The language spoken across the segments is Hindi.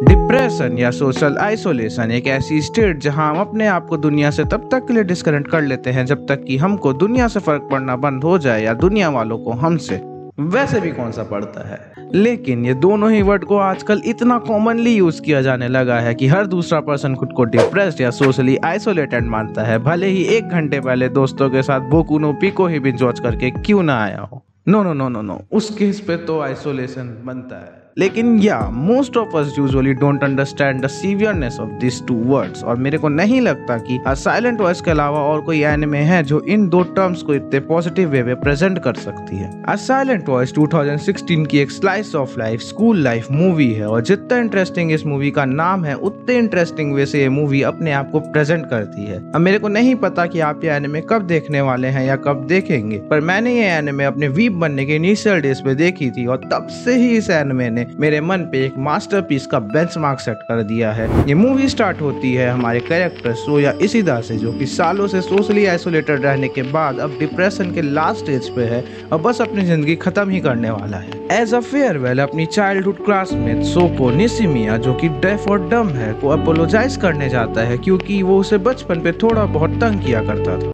डिप्रेशन या सोशल आइसोलेशन एक ऐसी स्टेट जहां हम अपने आप को दुनिया से तब तक के लिए डिस्कनेक्ट कर लेते हैं जब तक कि हमको दुनिया से फर्क पड़ना बंद हो जाए या दुनिया वालों को हमसे। वैसे भी कौन सा पड़ता है, लेकिन ये दोनों ही वर्ड को आजकल इतना कॉमनली यूज किया जाने लगा है कि हर दूसरा पर्सन खुद को डिप्रेस्ड या सोशली आइसोलेटेड मानता है, भले ही 1 घंटे पहले दोस्तों के साथ बोकू नो पिको ही बिंज वॉच करके क्यों ना आया हो। No no no no no, उस केस पे तो आइसोलेशन बनता है। लेकिन या most of us usually don't understand the severity of this two words, और मेरे को नहीं लगता कि अ साइलेंट वॉइस के अलावा और कोई एनिमे है जो इन दो टर्म्स को इतने पॉजिटिव वे में प्रेजेंट कर सकती है। अ साइलेंट वॉइस 2016 की एक slice of life school life movie है, और जितना इंटरेस्टिंग इस मूवी का नाम है उतने इंटरेस्टिंग वे से ये मूवी अपने आप को प्रेजेंट करती है। अब मेरे को नहीं पता कि आप ये एनिमे कब देखने वाले हैं या कब देखेंगे, पर मैंने ये एनिमे अपने वीप बनने के इनिशियल डेज पे देखी थी, और तब से ही इस एनिमे ने मेरे मन पे एक मास्टरपीस का बेंचमार्क सेट कर दिया है। ये मूवी स्टार्ट होती है हमारे कैरेक्टर सोया इशिदा से, जो कि सालों से सोशली आइसोलेटेड रहने के बाद अब डिप्रेशन के लास्ट स्टेज पे है और बस अपनी जिंदगी खत्म ही करने वाला है। एज अ फेयरवेल अपनी चाइल्डहुड क्लासमेट सोको निशिमिया, जो कि डेफ और डम है, को अपोलोजाइज करने जाता है क्योंकि वो उसे बचपन पे थोड़ा बहुत तंग किया करता था।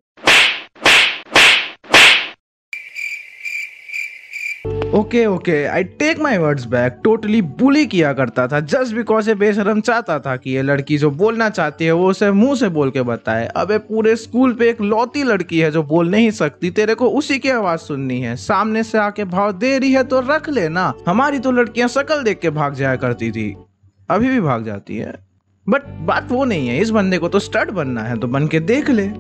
Okay, I take my words back, totally bully किया करता था जस्ट बिकॉज ये बेशरम चाहता था कि ये लड़की जो बोलना चाहती है वो उसे मुंह से बोल के बताए। अबे पूरे स्कूल पे एक लौती लड़की है जो बोल नहीं सकती, तेरे को उसी की आवाज सुननी है, सामने से आके भाव दे रही है तो रख लेना। हमारी तो लड़कियां शक्ल देख के भाग जाया करती थी, अभी भी भाग जाती है, बट बात वो नहीं है। इस बंदे को तो स्टड बनना है तो बन के देख ले।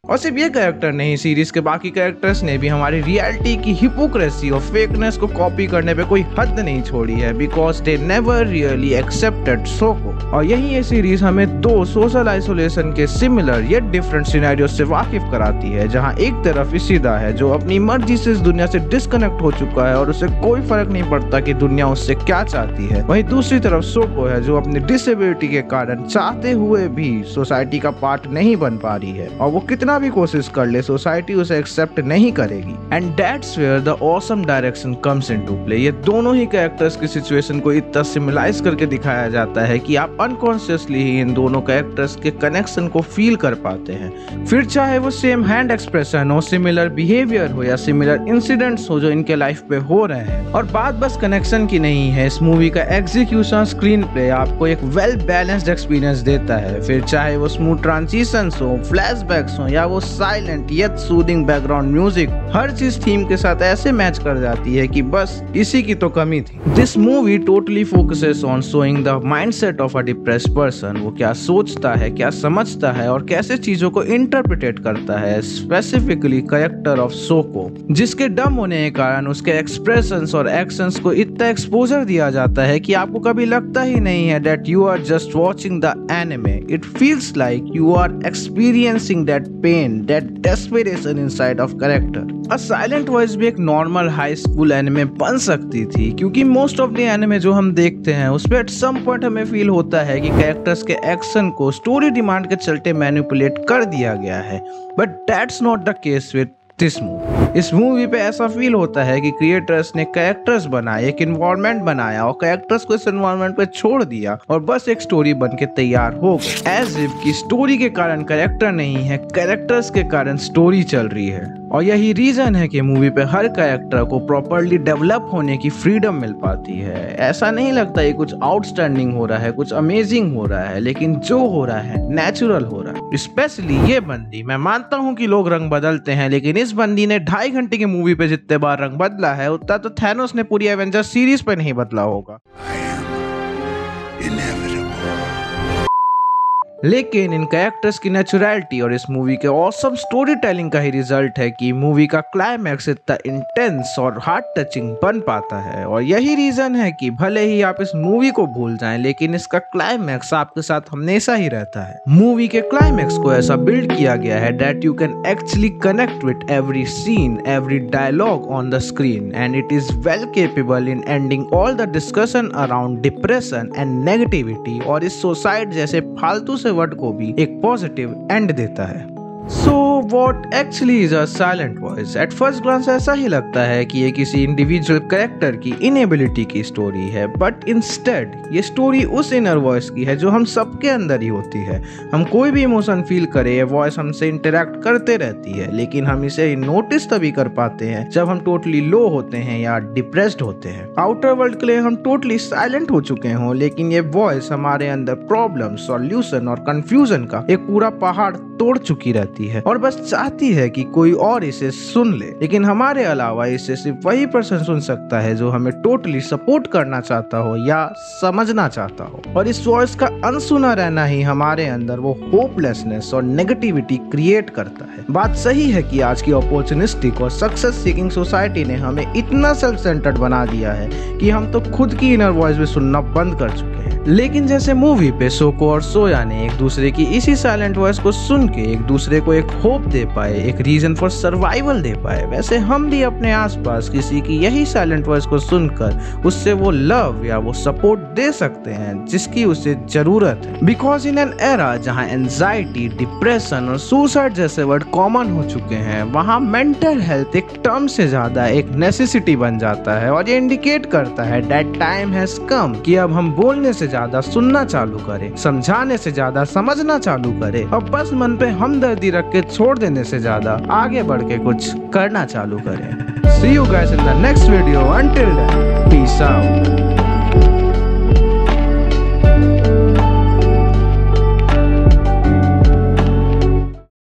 और सिर्फ ये कैरेक्टर नहीं, सीरीज के बाकी कैरेक्टर्स ने भी हमारी रियलिटी की हिपोक्रेसी और फेकनेस को कॉपी करने पे कोई हद नहीं छोड़ी है, because they never really accepted सोको। और यही ये सीरीज हमें दो सोशल आइसोलेशन के सिमिलर येट डिफरेंट सिनेरियो से वाकिफ कराती है, जहां एक तरफ इशिदा है जो अपनी मर्जी से इस दुनिया से डिस्कनेक्ट हो चुका है और उसे कोई फर्क नहीं पड़ता कि दुनिया उससे क्या चाहती है, वहीं दूसरी तरफ सोको है जो अपनी डिसेबिलिटी के कारण चाहते हुए भी सोसाइटी का पार्ट नहीं बन पा रही है, और वो कितना भी कोशिश कर ले सोसाइटी उसे एक्सेप्ट नहीं करेगी। And that's where the awesome direction comes into play. ये दोनों ही कैरेक्टर्स की सिचुएशन को इतना सिमिलाइज करके दिखाया जाता है कि आप अनकॉन्शियसली ही इन दोनों कैरेक्टर्स के कनेक्शन को फील कर पाते हैं, फिर चाहे वो सेम हैंड एक्सप्रेशन हो, सिमिलर बिहेवियर हो या सिमिलर इंसिडेंट्स हो जो इनके लाइफ पे हो रहे हैं। और बात बस कनेक्शन की नहीं है, इस मूवी का एग्जीक्यूशन स्क्रीन प्ले आपको एक वेल बैलेंस्ड एक्सपीरियंस देता है, फिर चाहे वो स्मूथ ट्रांजिशंस हो, फ्लैशबैक्स हो या वो silent yet soothing background music, हर चीज थीम के साथ ऐसे मैच कर जाती है कि बस इसी की तो कमी थी। This movie totally focuses on showing the mindset of a depressed person. वो क्या सोचता है, क्या समझता है और कैसे चीजों को इंटरप्रिटेट करता है, स्पेसिफिकली कैरेक्टर ऑफ सोको, जिसके डम होने के कारण उसके एक्सप्रेशंस और एक्शंस को इतना एक्सपोजर दिया जाता है कि आपको कभी लगता ही नहीं है that you are just watching the anime. It feels like you are experiencing that pain, that desperation inside of character. A Silent Voice भी एक नॉर्मल हाई स्कूल एनिमे बन सकती थी, क्योंकि मोस्ट ऑफ द एनिमे जो हम देखते हैं उसमें एट सम पॉइंट हमें फील होता है कि कैरेक्टर्स के एक्शन को स्टोरी डिमांड के चलते मैनिपुलेट कर दिया गया है, but that's not the case with this movie. इस मूवी पे ऐसा फील होता है कि क्रिएटर्स ने कैरेक्टर्स बनाए, एक इन्वायरमेंट बनाया और कैरेक्टर्स को इस इन्वायरमेंट पे छोड़ दिया और बस एक स्टोरी बन के तैयार हो गई, एज इफ कि स्टोरी के कारण कैरेक्टर नहीं है, कैरेक्टर्स के कारण स्टोरी चल रही है। और यही रीजन है कि मूवी पे हर कैरेक्टर को प्रॉपर्ली डेवलप होने की फ्रीडम मिल पाती है। ऐसा नहीं लगता ये कुछ आउटस्टैंडिंग हो रहा है, कुछ अमेजिंग हो रहा है, लेकिन जो हो रहा है नेचुरल हो रहा है। स्पेशली ये बंदी, मैं मानता हूँ कि लोग रंग बदलते हैं, लेकिन इस बंदी ने 2.5 घंटे की मूवी पे जितने बार रंग बदला है उतना तो थैनोस ने पूरी एवेंजर्स सीरीज पे नहीं बदला होगा। लेकिन इन कैरेक्टर्स की नेचुरलिटी और इस मूवी के ऑसम स्टोरी टेलिंग का ही रिजल्ट है कि मूवी का क्लाइमैक्स इतना इंटेंस और हार्ट टचिंग बन पाता है। और यही रीजन है कि भले ही आप इस मूवी को भूल जाएं, लेकिन इसका क्लाइमैक्स आपके साथ हमेशा ही रहता है। मूवी के क्लाइमैक्स को ऐसा बिल्ड किया गया है that you can actually connect with every scene, every dialogue on the screen, and it is well capable in ending all the discussion around depression and negativity और इस सुसाइड जैसे फालतू से वर्ड को भी एक पॉजिटिव एंड देता है। So what actually is a silent voice? At first glance ऐसा ही लगता है कि ये किसी इंडिविजुअल कैरेक्टर की इनएबिलिटी की स्टोरी है, बट इंस्टेड ये स्टोरी उस इनर वॉइस की है जो हम सबके अंदर ही होती है। हम कोई भी इमोशन फील करें, ये वॉइस हमसे इंटरेक्ट करते रहती है, लेकिन हम इसे नोटिस तभी कर पाते हैं जब हम टोटली लो होते हैं या डिप्रेस्ड होते हैं। आउटर वर्ल्ड के लिए हम टोटली साइलेंट हो चुके हों, लेकिन ये वॉइस हमारे अंदर प्रॉब्लम, सॉल्यूशन और कंफ्यूजन का एक पूरा पहाड़ तोड़ चुकी रहती है और बस चाहती है कि कोई और इसे सुन ले। लेकिन हमारे अलावा इसे सिर्फ वही पर्सन सुन सकता है जो हमें टोटली सपोर्ट करना चाहता हो या समझना चाहता हो। और इस वॉइस का अनसुना रहना ही हमारे अंदर वो होपलेसनेस और नेगेटिविटी क्रिएट करता है। बात सही है कि आज की अपॉर्चुनिस्टिक और सक्सेस सीकिंग सोसाइटी ने हमें इतना सेल्फ सेंटर्ड बना दिया है कि हम तो खुद की इनर वॉइस भी सुनना बंद कर चुके हैं। लेकिन जैसे मूवी पे सोको और सोया ने एक दूसरे की इसी साइलेंट वॉइस को सुन के एक दूसरे को एक होप दे पाए, एक रीजन फॉर सर्वाइवल दे पाए, वैसे हम भी अपने आसपास किसी की यही साइलेंट वॉइस को सुनकर उससे वो लव या वो सपोर्ट दे सकते हैं जिसकी उसे जरूरत है। बिकॉज इन एन एरा जहाँ एंजाइटी, डिप्रेशन और सुसाइड जैसे वर्ड कॉमन हो चुके हैं, वहाँ मेंटल हेल्थ एक टर्म से ज्यादा एक नेसेसिटी बन जाता है और ये इंडिकेट करता है दैट टाइम हैज कम कि अब हम बोलने से ज्यादा सुनना चालू करें, समझाने से ज्यादा समझना चालू करें और बस मन पे हमदर्दी रख के छोड़ देने से ज्यादा आगे बढ़ के कुछ करना चालू करें। See you guys in the next video. Until then, peace out.